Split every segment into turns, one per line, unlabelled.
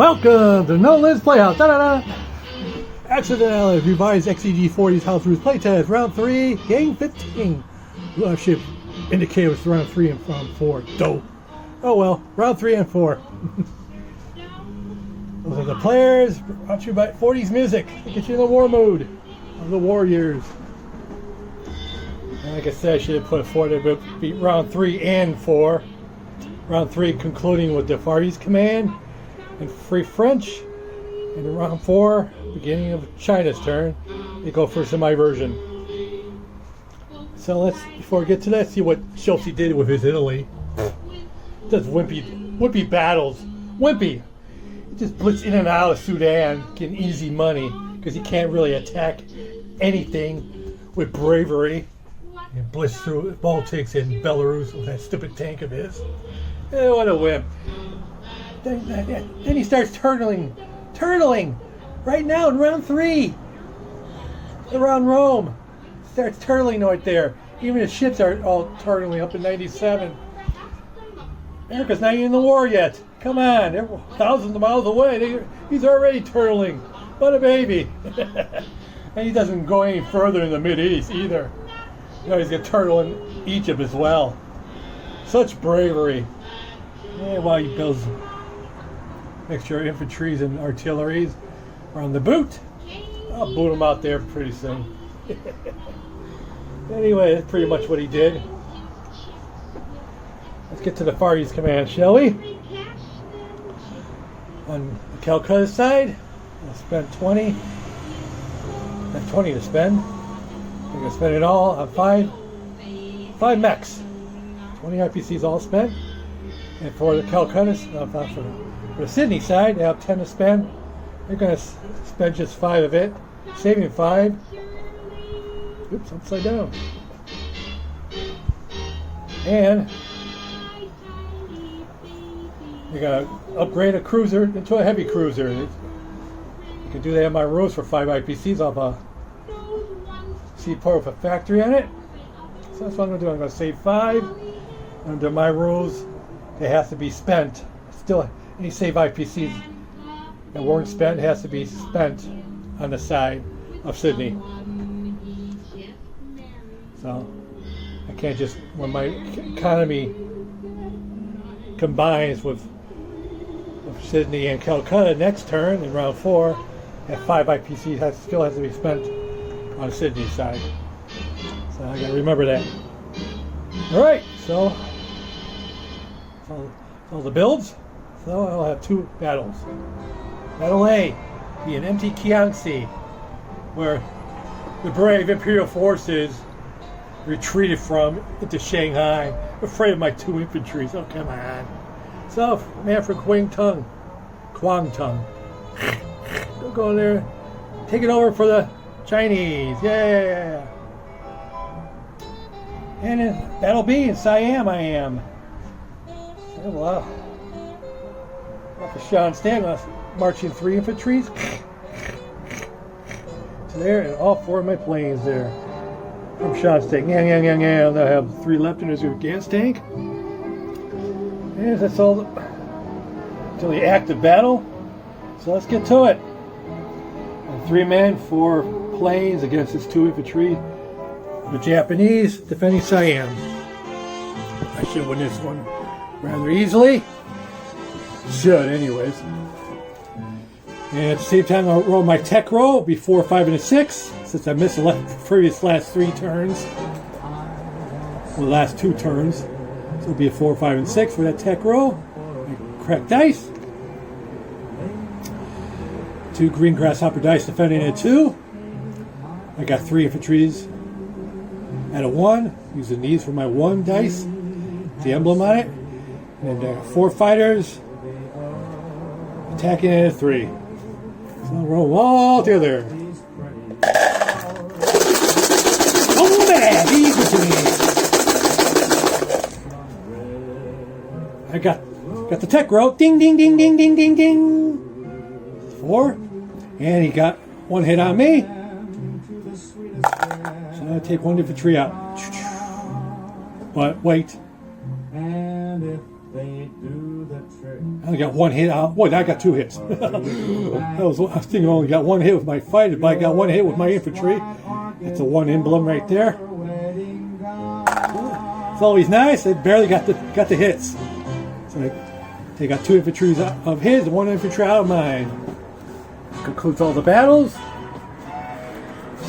Welcome to NOLIMIT'S Playhouse. Da-da-da. Accidentally revised EX-E-G40's House Rules Playtest, Round 3, Game 15. Well, I should indicate it was Round 3 and Round 4. Dope. Oh well, Round 3 and 4. Those are the players, brought to you by 40s Music. To get you in the war mood of the Warriors. And like I said, I should have put 4 to beat Round 3 and 4. Round 3 concluding with the Far East Command and Free French. And in Round 4, beginning of China's turn, they go for some version. So let's, before we get to that, see what SHULTZIE did with his Italy. Does wimpy battles. Wimpy! He just blitz in and out of Sudan, getting easy money, because he can't really attack anything with bravery. And blitz through Baltics and Belarus with that stupid tank of his. What a wimp. Then he starts turtling right now in Round 3 around Rome. Starts turtling right there. Even his ships are all turtling up in 97. America's not even in the war yet. Come on, they're thousands of miles away. He's already turtling. What a baby. And he doesn't go any further in the Mideast either. You know, he's going to turtle in Egypt as well. Such bravery. Yeah, while he builds extra infantries and artilleries on the boot. I'll boot him out there pretty soon. Anyway, that's pretty much what he did. Let's get to the Far East Command, shall we? On the Calcutta side, I'll spend 20. I have 20 to spend. I'm going to spend it all on 5 mechs. 20 IPCs all spent. And for the Calcutta, for the Sydney side, they have 10 to spend. They're going to spend just 5 of it, saving 5. Oops, upside down. And they're going to upgrade a cruiser into a heavy cruiser. You can do that in my rules for 5 IPCs off a seaport with a factory on it. So that's what I'm going to do. I'm going to save 5. Under my rules, it has to be spent. Still, any save IPCs that weren't spent has to be spent on the side of Sydney. So I can't just, when my economy combines with Sydney and Calcutta next turn in Round 4, that 5 IPCs still has to be spent on Sydney side. So I gotta remember that. Alright, so all the builds. So I'll have 2 battles. Battle A, be an empty Kiangsi, where the brave Imperial forces retreated from into Shanghai, afraid of my 2 infantries. Oh, come on. So, man from Kwangtung. They'll go in there, take it over for the Chinese. Yeah. And in Battle B in Siam, I am. So, wow. For Sean Stan, marching 3 infantries. So there, and all 4 of my planes there. From Sean's tank. Yeah. They'll have 3 left in their gas tank. And that's all until the active battle. So let's get to it. And 3 men, 4 planes against his 2 infantry. The Japanese defending Siam. I should win this one rather easily. Should, anyways. And at the same time, I'll roll my tech roll. It'll be 4, 5, and a 6. Since I missed the last 3 turns. Well, the last 2 turns. So it'll be a 4, 5, and 6 for that tech roll. Crack dice. 2 green grasshopper dice defending at 2. I got 3 infantries at a 1. Using these for my 1 dice. The emblem on it. And 4 fighters attacking at a 3. So I'll roll them all together. Oh man, easy to me. I got the tech roll. Ding, ding, ding, ding, ding, ding, ding. 4. And he got 1 hit on me. So I take 1 infantry out. But wait. I only got one hit. Boy, I got two hits. I was thinking I only got one hit with my fighters, but I got one hit with my infantry. That's a one emblem right there. It's always nice. I barely got the hits. So they got two infantry of his and one infantry out of mine. Concludes all the battles.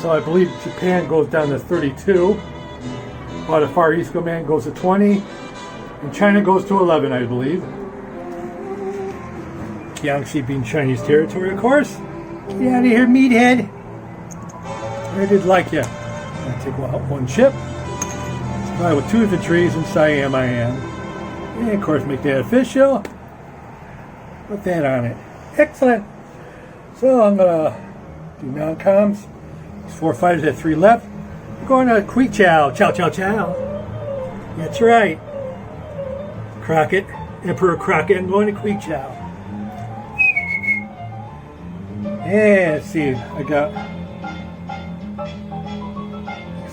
So I believe Japan goes down to 32. While the Far East Command goes to 20. And China goes to 11, I believe. Jiangxi being Chinese territory, of course. Get out of here, meathead. I did like you. I take one ship. Fly with two infantries in Siam, I am. And of course, make that official. Put that on it. Excellent. So I'm gonna do non-coms. There's 4 fighters at 3 left. We're going to Quichow. Chow, chow, chow. That's right. Crockett, Emperor Crockett. I'm going to Quichow. And let's see, I got.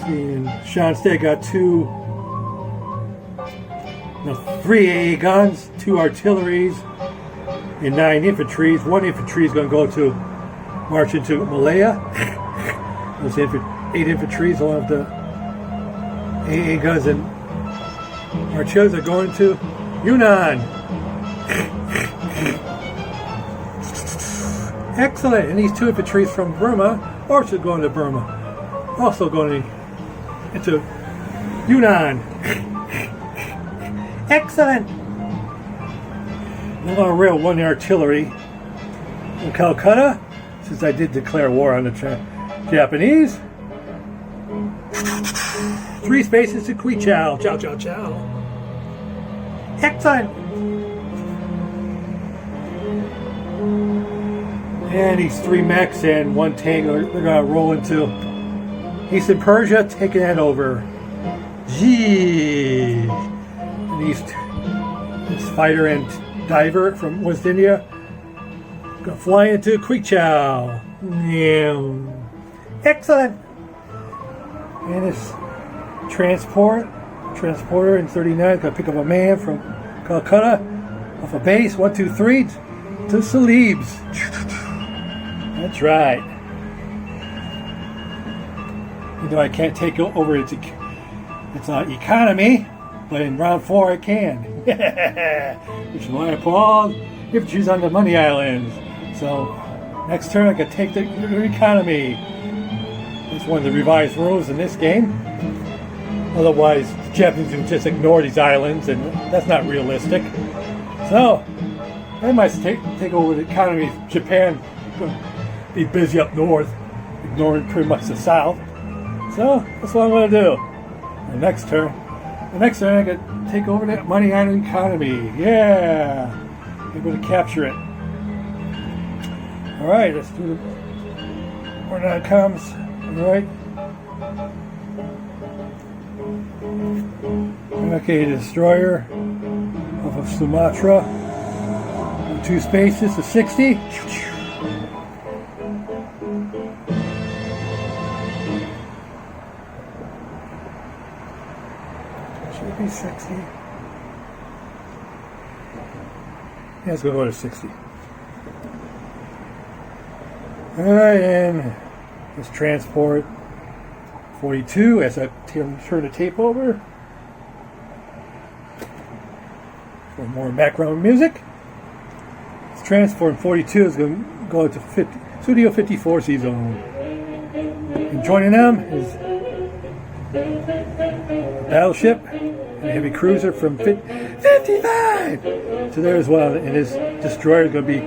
In Shanstad got 3 AA guns, 2 artilleries, and 9 infantries. 1 infantry is going to go to march into Malaya. Those 8 infantries, along with the AA guns and artilleries, are going to Yunnan. Excellent. And these 2 infantries from Burma also going to Burma. Also going into Yunnan. Excellent. I'm on rail 1 artillery in Calcutta, since I did declare war on the Japanese. 3 spaces to Quichow. Chow, chow, chow. Excellent. And these 3 mechs and 1 tank, they're going to roll into Eastern Persia, taking that over. Gee. And this fighter and diver from West India going to fly into Quichow. Yeah. Excellent. And this transporter in 39 going to pick up a man from Calcutta off a base 123 to Celebes. That's right. You know I can't take over its economy, but in round 4 I can. Which is why I put all infantries on the money islands. So next turn I can take their economy. It's one of the revised rules in this game. Otherwise, the Japanese would just ignore these islands, and that's not realistic. So I might take over the economy of Japan. Be busy up north, ignoring pretty much the south. So that's what I'm going to do. The next turn I can take over that money island economy. Yeah, I'm going to capture it. All right, let's do the where that comes. All right. Okay, destroyer off of Sumatra. 2 spaces to 60. Should be 60. Yeah, let's go to 60. Alright, and let's transport 42 as I turn the tape over for more background music. This transport 42 is going to go to Studio 54 C zone. And joining them is a battleship and a heavy cruiser from 55 to there as well. And his destroyer is going to be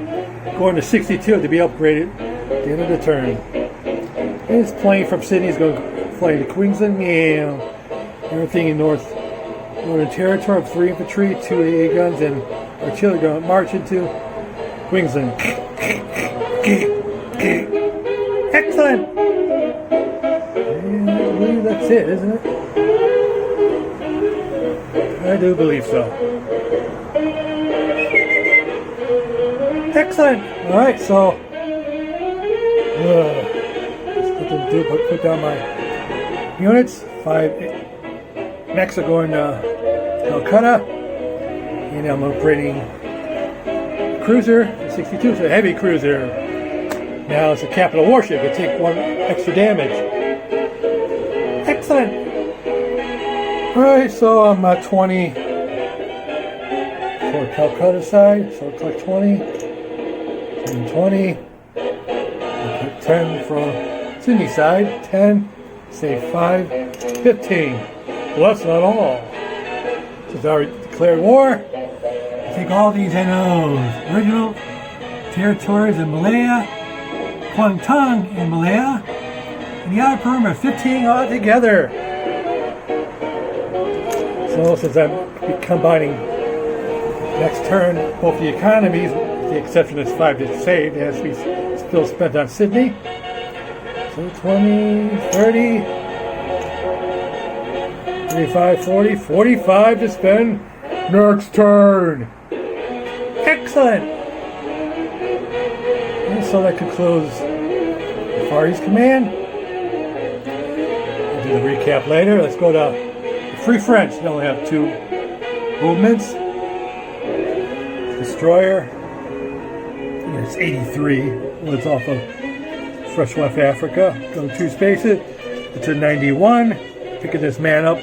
going to 62 to be upgraded at the end of the turn. And his plane from Sydney is going to fly to Queensland. Yeah. Everything in Northern Territory of 3 infantry, 2 AA guns, and artillery going to march into Queensland. Excellent! And I believe that's it, isn't it? I do believe so. Excellent! Alright, so there's nothing to do but put down my units. 5 mechs are going to Calcutta. And I'm operating cruiser, 62, so a heavy cruiser. Now it's a capital warship. It'll take 1 extra damage. Excellent. Alright, so I'm at 20 for Calcutta side. So I'll click 20. 20. I'll click 10 for Sydney side. 10. Save 5. 15. Well, that's not all. Since I already declared war, I take all these NOs. Original territories in Malaya, Kuangtung in Malaya, and the outer perimeter, 15 altogether. So since I'm combining next turn both the economies, with the exception is 5 that's saved, it has to be still spent on Sydney. So 20, 30, 35, 40, 45 to spend next turn. Excellent. And so that concludes the Far East Command. We'll do the recap later. Let's go to Free French. They only have 2 movements. Destroyer. It's 83. Well, it's off of Fresh West Africa. Go 2 spaces. It's a 91. Picking this man up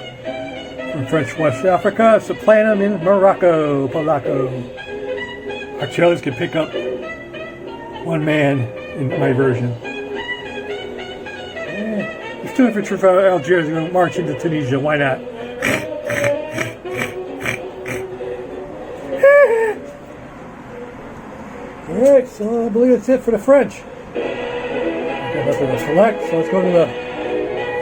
from French West Africa. Supplant him in Morocco. Polaco. Artilleries can pick up 1 man in my version. It's 2 infantry from Algiers are going to march into Tunisia. Why not? Alright, so I believe that's it for the French. Got nothing to select, so let's go to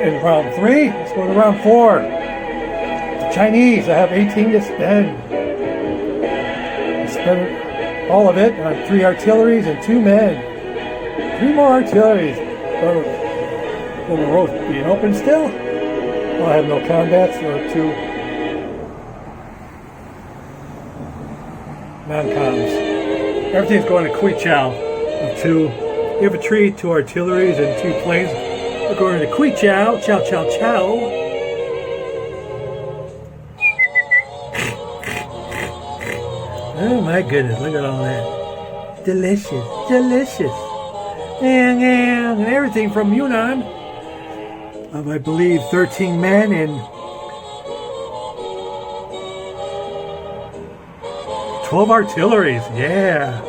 in round 3. Let's go to round 4. The Chinese, I have 18 to spend. I spend all of it on 3 artilleries and 2 men. 3 more artilleries. Will the road being open still? Well, I have no combats, so 2 non-coms. Everything's going to Quichao. 2 infantry, 2 artilleries, and 2 planes. We're going to Quichao. Chow, chow, chow. Oh my goodness, look at all that. Delicious, delicious. And everything from Yunnan. Of, I believe, 13 men and 12 artilleries. Yeah.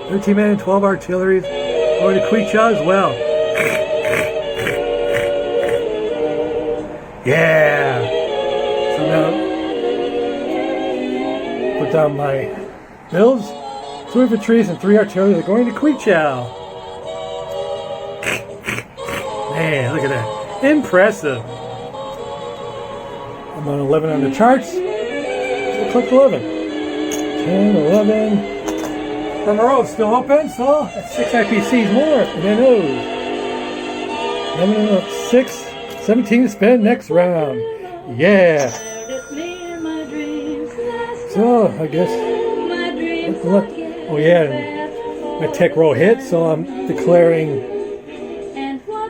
13 men and 12 artilleries. Going to Quichao as well. Yeah. So now, put down my bills. 2 infantries and 3 artillery are going to Quichao. Man, look at that. Impressive. I'm on 11 on the charts. So click 11. 10, 11. And the road's still open, so that's 6 IPCs more than those. 11 6, 17 to spend next round. Yeah. So, I guess. Oh, yeah. My tech roll hit, so I'm declaring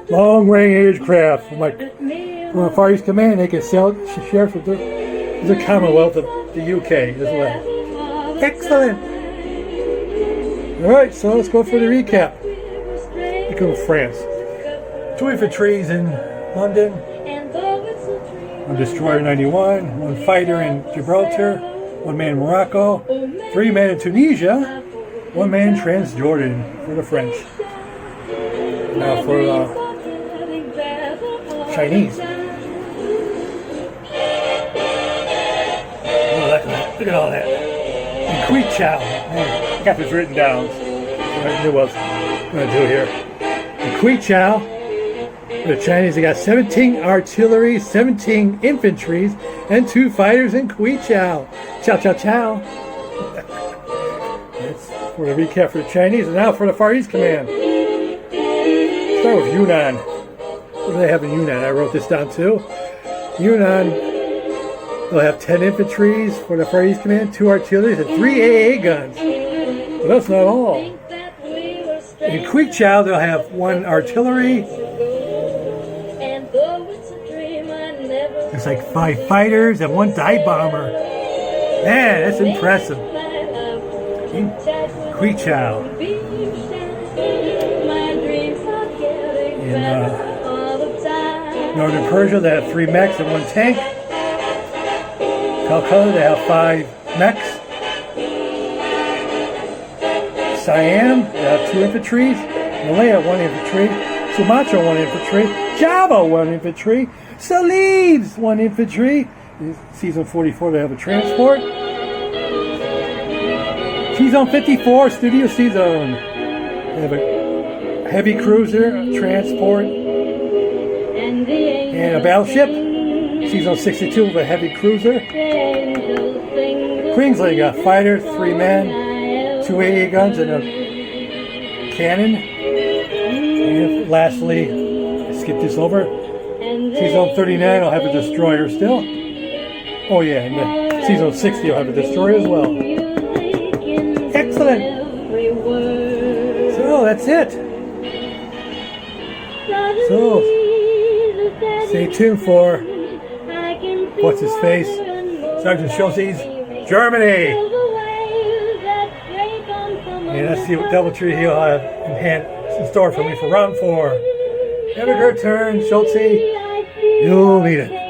long-range aircraft. From my Far East Command, they can share with the Commonwealth of the UK as well. Excellent. Alright, so let's go for the recap. We go to France. 2 infantries in London. 1 destroyer 91. 1 fighter in Gibraltar. 1 man in Morocco. 3 men in Tunisia. 1 man in Transjordan for the French. Now for Chinese. Oh, look at all that. And Quichao. I got this written down. So I knew what I was going to do here. In Quichao, the Chinese, they got 17 artillery, 17 infantries, and 2 fighters in Quichao. Chow, chow, chow. That's for the recap for the Chinese. And now for the Far East Command. Start with Yunnan. What do they have in Yunnan? I wrote this down too. Yunnan, they'll have 10 infantries for the Far East Command, 2 artilleries, and 3 AA guns. But that's not all. In Quichao, they'll have 1 artillery. It's like 5 fighters and 1 dive bomber. Man, that's impressive. Creechow. In Northern Persia, they have 3 mechs and 1 tank. Calcutta, they have 5 mechs. Siam, they have 2 infantry. Malaya, 1 infantry. Sumatra, 1 infantry. Java, 1 infantry. Celebes, 1 infantry. Season 44, they have a transport. Season 54, Studio Season. They have a heavy cruiser, a transport, and a battleship. Season 62 with a heavy cruiser. Queensland got fighter, 3 men, 2 AA guns, and a cannon. And lastly, skip this over. Season 39 will have a destroyer still. Oh yeah, and season 60 will have a destroyer as well. Excellent. So that's it. So stay tuned for what's his face, Sergeant Schultzie's Germany. And let's see what DoubleTree he'll have in store for me for round 4. Have a good turn, Schultzie. You'll need it.